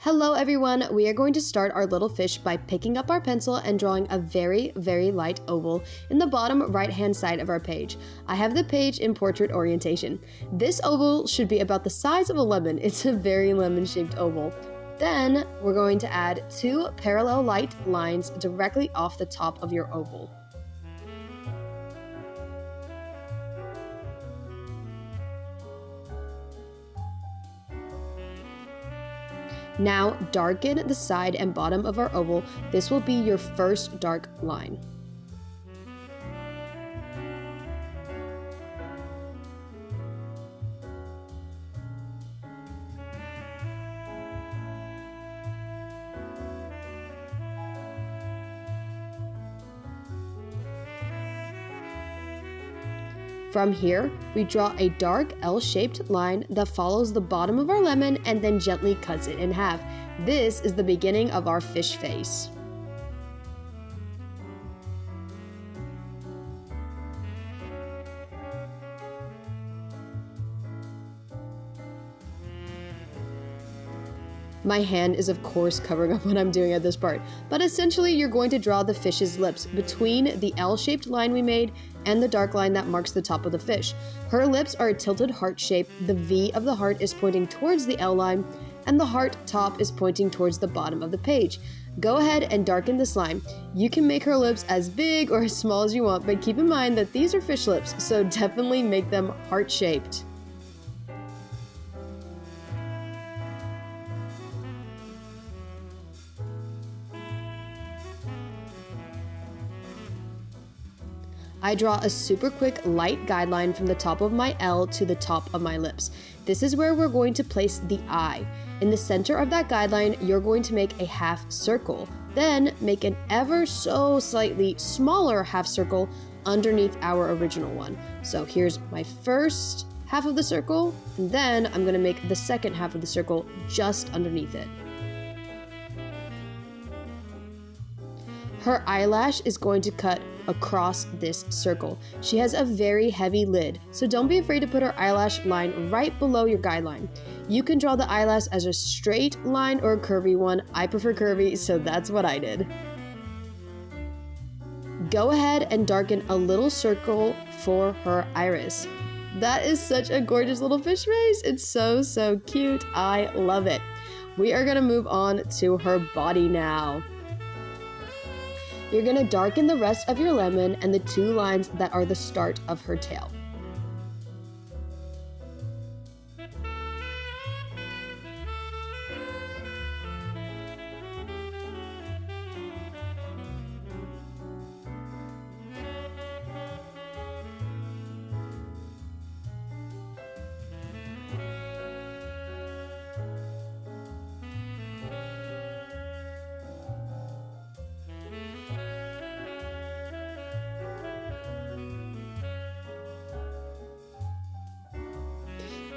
Hello everyone, we are going to start our little fish by picking up our pencil and drawing a very light oval in the bottom right hand side of our page. I have the page in portrait orientation. This oval should be about the size of a lemon. It's a very lemon shaped oval. Then we're going to add 2 parallel light lines directly off the top of your oval. Now darken the side and bottom of our oval. This will be your first dark line. From here, we draw a dark L-shaped line that follows the bottom of our lemon and then gently cuts it in half. This is the beginning of our fish face. My hand is of course covering up what I'm doing at this part, but essentially you're going to draw the fish's lips between the L-shaped line we made and the dark line that marks the top of the fish. Her lips are a tilted heart shape, the V of the heart is pointing towards the L line, and the heart top is pointing towards the bottom of the page. Go ahead and darken this line. You can make her lips as big or as small as you want, but keep in mind that these are fish lips, so definitely make them heart-shaped. I draw a super quick light guideline from the top of my L to the top of my lips. This is where we're going to place the eye. In the center of that guideline, you're going to make a half circle. Then make an ever so slightly smaller half circle underneath our original one. So here's my first half of the circle, and then I'm going to make the second half of the circle just underneath it. Her eyelash is going to cut across this circle. She has a very heavy lid, so don't be afraid to put her eyelash line right below your guideline. You can draw the eyelash as a straight line or a curvy one. I prefer curvy, so that's what I did. Go ahead and darken a little circle for her iris. That is such a gorgeous little fish face. It's so cute. I love it. We are gonna move on to her body now. You're going to darken the rest of your lemon and the 2 lines that are the start of her tail.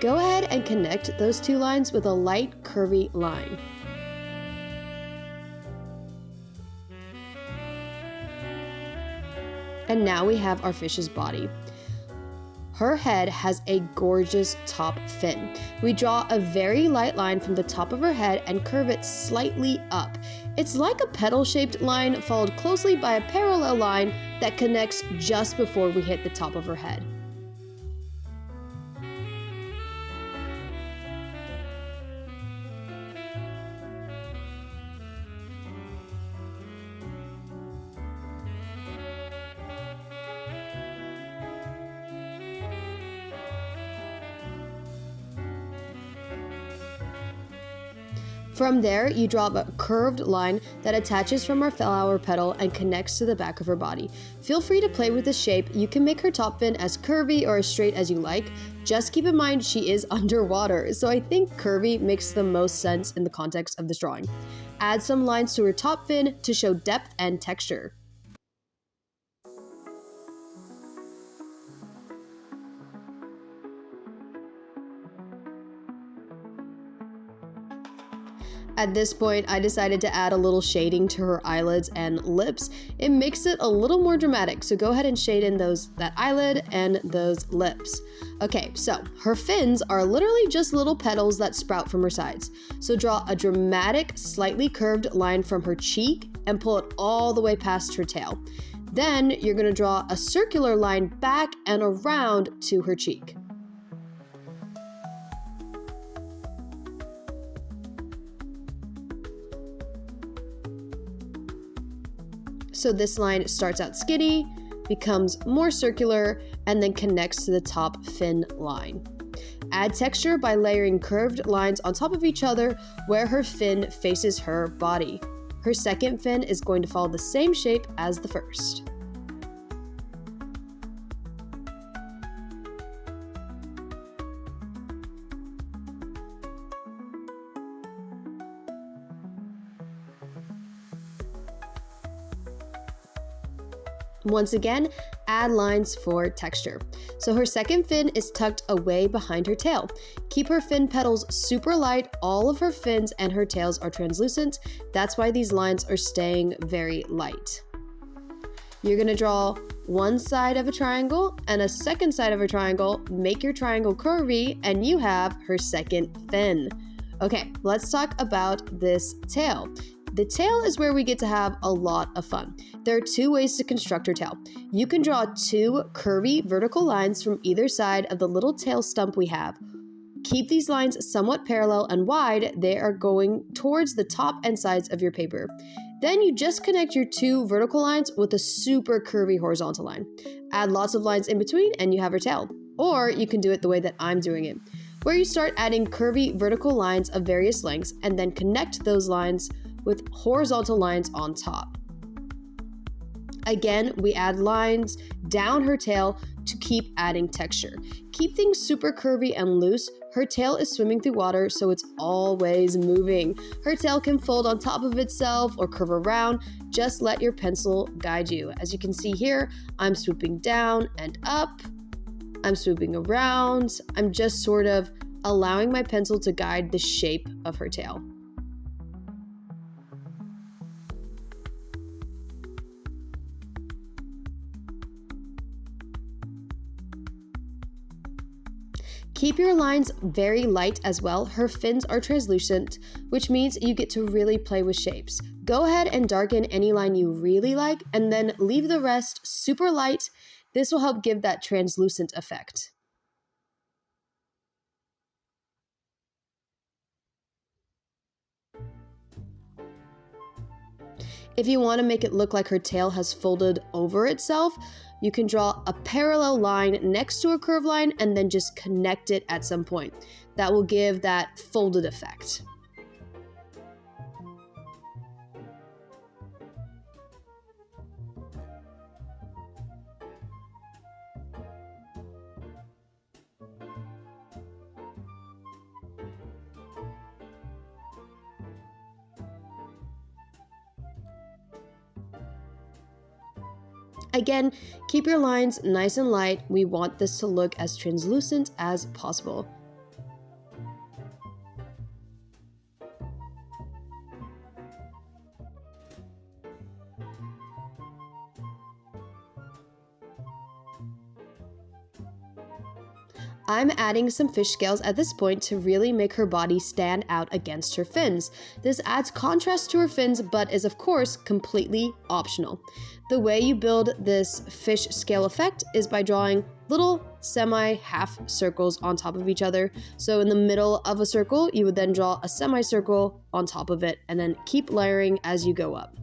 Go ahead and connect those 2 lines with a light curvy line. And now we have our fish's body. Her head has a gorgeous top fin. We draw a very light line from the top of her head and curve it slightly up. It's like a petal-shaped line followed closely by a parallel line that connects just before we hit the top of her head. From there, you draw a curved line that attaches from our flower petal and connects to the back of her body. Feel free to play with this shape. You can make her top fin as curvy or as straight as you like. Just keep in mind she is underwater, so I think curvy makes the most sense in the context of this drawing. Add some lines to her top fin to show depth and texture. At this point, I decided to add a little shading to her eyelids and lips. It makes it a little more dramatic, so go ahead and shade in that eyelid and those lips. Okay, so her fins are literally just little petals that sprout from her sides. So draw a dramatic, slightly curved line from her cheek and pull it all the way past her tail. Then you're going to draw a circular line back and around to her cheek. So this line starts out skinny, becomes more circular, and then connects to the top fin line. Add texture by layering curved lines on top of each other where her fin faces her body. Her second fin is going to follow the same shape as the first. Once again, add lines for texture. So her second fin is tucked away behind her tail. Keep her fin petals super light. All of her fins and her tails are translucent. That's why these lines are staying very light. You're gonna draw one side of a triangle and a second side of a triangle, make your triangle curvy, and you have her second fin. Okay, let's talk about this tail. The tail is where we get to have a lot of fun. There are two ways to construct her tail. You can draw two curvy vertical lines from either side of the little tail stump we have. Keep these lines somewhat parallel and wide. They are going towards the top and sides of your paper. Then you just connect your two vertical lines with a super curvy horizontal line. Add lots of lines in between and you have her tail. Or you can do it the way that I'm doing it, where you start adding curvy vertical lines of various lengths and then connect those lines with horizontal lines on top. Again, we add lines down her tail to keep adding texture. Keep things super curvy and loose. Her tail is swimming through water, so it's always moving. Her tail can fold on top of itself or curve around. Just let your pencil guide you. As you can see here, I'm swooping down and up. I'm swooping around. I'm just sort of allowing my pencil to guide the shape of her tail. Keep your lines very light as well. Her fins are translucent, which means you get to really play with shapes. Go ahead and darken any line you really like and then leave the rest super light. This will help give that translucent effect. If you want to make it look like her tail has folded over itself, you can draw a parallel line next to a curved line and then just connect it at some point. That will give that folded effect. Again, keep your lines nice and light. We want this to look as translucent as possible. I'm adding some fish scales at this point to really make her body stand out against her fins. This adds contrast to her fins, but is of course completely optional. The way you build this fish scale effect is by drawing little semi-half circles on top of each other. So in the middle of a circle, you would then draw a semicircle on top of it and then keep layering as you go up.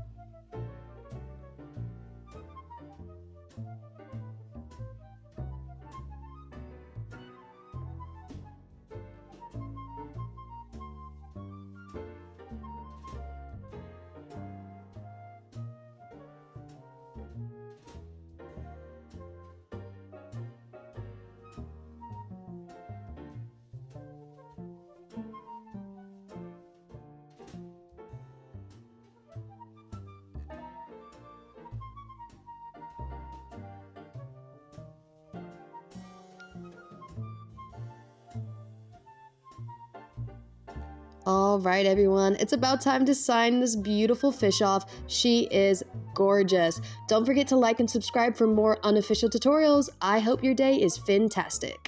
All right, everyone, it's about time to sign this beautiful fish off. She is gorgeous. Don't forget to like and subscribe for more unofficial tutorials. I hope your day is fantastic.